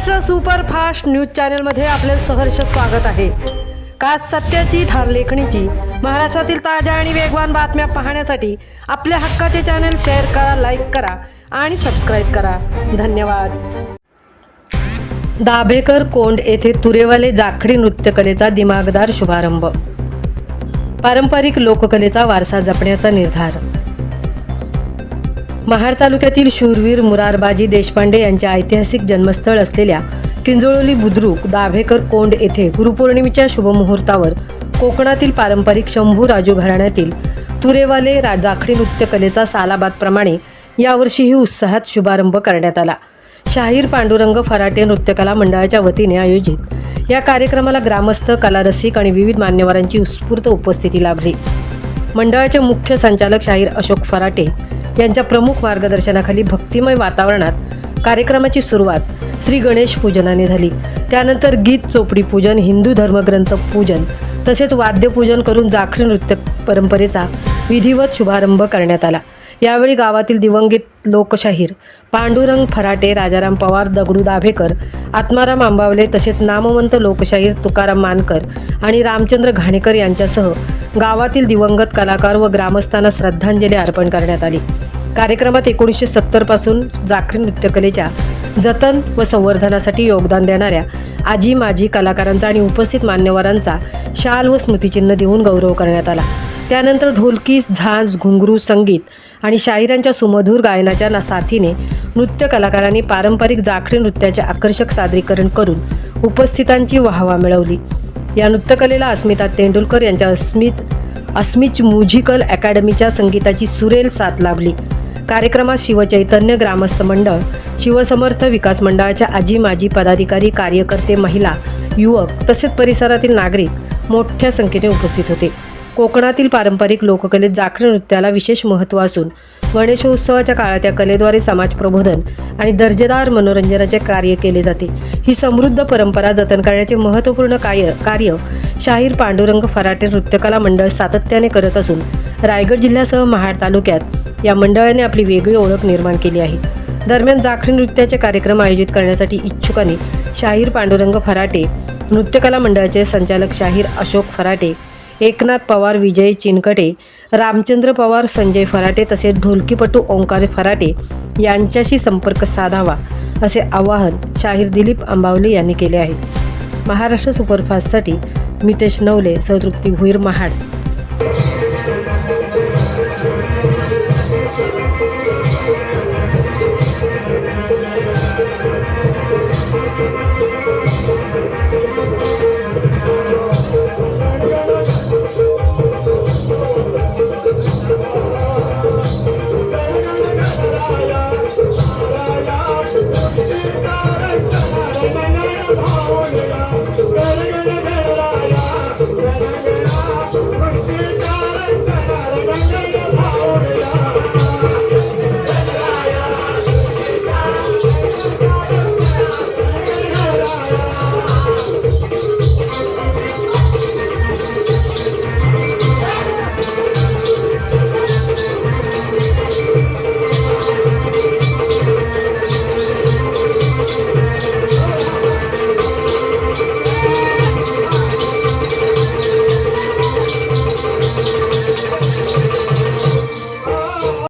Maharashtra superfast news चॅनलमध्ये आपले सहर्ष स्वागत आहे। खास सत्याची ठार लेखणीची महाराष्ट्रातील ताज्या आणि वेगवान बातम्या पाहण्यासाठी आपल्या हक्काचे चॅनल शेअर करा, लाईक करा आणि सबस्क्राईब करा। धन्यवाद। दाभेकर कोंड येथे तुरेवाले जाखडी नृत्यकलेचा दिमागदार शुभारंभ। पारंपरिक लोककलेचा वारसा जपण्याचा निर्धार। महाड तालुक्यातील शूरवीर मुरारबाजी देशपांडे यांचे ऐतिहासिक जन्मस्थळ असलेल्या किंजळोली बुद्रुक दाभेकर कोंड येथे गुरुपौर्णिमेच्या शुभमुहूर्तावर कोकणातील पारंपरिक शंभू राजू घराण्यातील तुरेवाले जाखडी नृत्यकलेचा सालाबादप्रमाणे यावर्षीही उत्साहात शुभारंभ करण्यात आला। शाहीर पांडुरंग फराटे नृत्यकला मंडळाच्या वतीने आयोजित या कार्यक्रमाला ग्रामस्थ, कलारसिक आणि विविध मान्यवरांची उत्स्फूर्त उपस्थिती लाभली। मंडळाचे मुख्य संचालक शाहीर अशोक फराटे यांच्या प्रमुख मार्गदर्शनाखाली भक्तिमय वातावरणात कार्यक्रमाची सुरुवात श्री गणेश पूजनाने झाली। त्यानंतर गीत, चोपडी पूजन, हिंदू धर्मग्रंथ पूजन तसेच वाद्यपूजन करून जाखडी नृत्य परंपरेचा विधिवत शुभारंभ करण्यात आला। यावेळी गावातील दिवंगत लोकशाहीर पांडुरंग फराटे, राजाराम पवार, दगडू दाभेकर, आत्माराम आंबावले तसेच नामवंत लोकशाहीर तुकाराम मानकर आणि रामचंद्र घाणेकर यांच्यासह गावातील दिवंगत कलाकार व ग्रामस्थांना श्रद्धांजली अर्पण करण्यात आली। कार्यक्रमात 1970 पासून जाखडी नृत्यकलेच्या जतन व संवर्धनासाठी योगदान देणाऱ्या आजी माजी कलाकारांचा आणि उपस्थित मान्यवरांचा शाल व स्मृतिचिन्ह देऊन गौरव करण्यात आला। त्यानंतर ढोलकी, झांज, घुंगरू, संगीत आणि शाहिरांच्या सुमधुर गायनाच्या साथीने नृत्य कलाकारांनी पारंपरिक जाखडी नृत्याचे आकर्षक सादरीकरण करून उपस्थितांची वाहवा मिळवली। या नृत्यकलेला अस्मिता तेंडुलकर यांच्या अस्मिच म्युझिकल अकॅडमीच्या संगीताची सुरेल साथ लाभली। कार्यक्रमात शिवचैतन्य ग्रामस्थ मंडळ, शिवसमर्थ विकास मंडळाच्या आजी माजी पदाधिकारी, कार्यकर्ते, महिला, युवक तसेच परिसरातील नागरिक मोठ्या संख्येने उपस्थित होते। कोकणातील पारंपरिक लोककलेत जाखडी नृत्याला विशेष महत्त्व असून गणेशोत्सवाच्या काळात या कलेद्वारे समाज प्रबोधन आणि दर्जेदार मनोरंजनाचे कार्य केले जाते। ही समृद्ध परंपरा जतन करण्याचे महत्त्वपूर्ण कार्य शाहीर पांडुरंग फराटे नृत्यकला मंडळ सातत्याने करत असून रायगड जिल्ह्यासह महाड तालुक्यात या मंडळाने आपली वेगळी ओळख निर्माण केली आहे। दरम्यान जाखडी नृत्याचे कार्यक्रम आयोजित करण्यासाठी इच्छुकांनी शाहीर पांडुरंग फराटे नृत्यकला मंडळाचे संचालक शाहीर अशोक फराटे, एकनाथ पवार, विजय चिनकटे, रामचंद्र पवार, संजय फराटे तसेच ढोलकीपटू ओंकार फराटे यांच्याशी संपर्क साधावा असे आवाहन शाहीर दिलीप आंबावले यांनी केले आहे। महाराष्ट्र सुपरफास्टसाठी मितेश नवले, तृप्ती भुईर, महाड।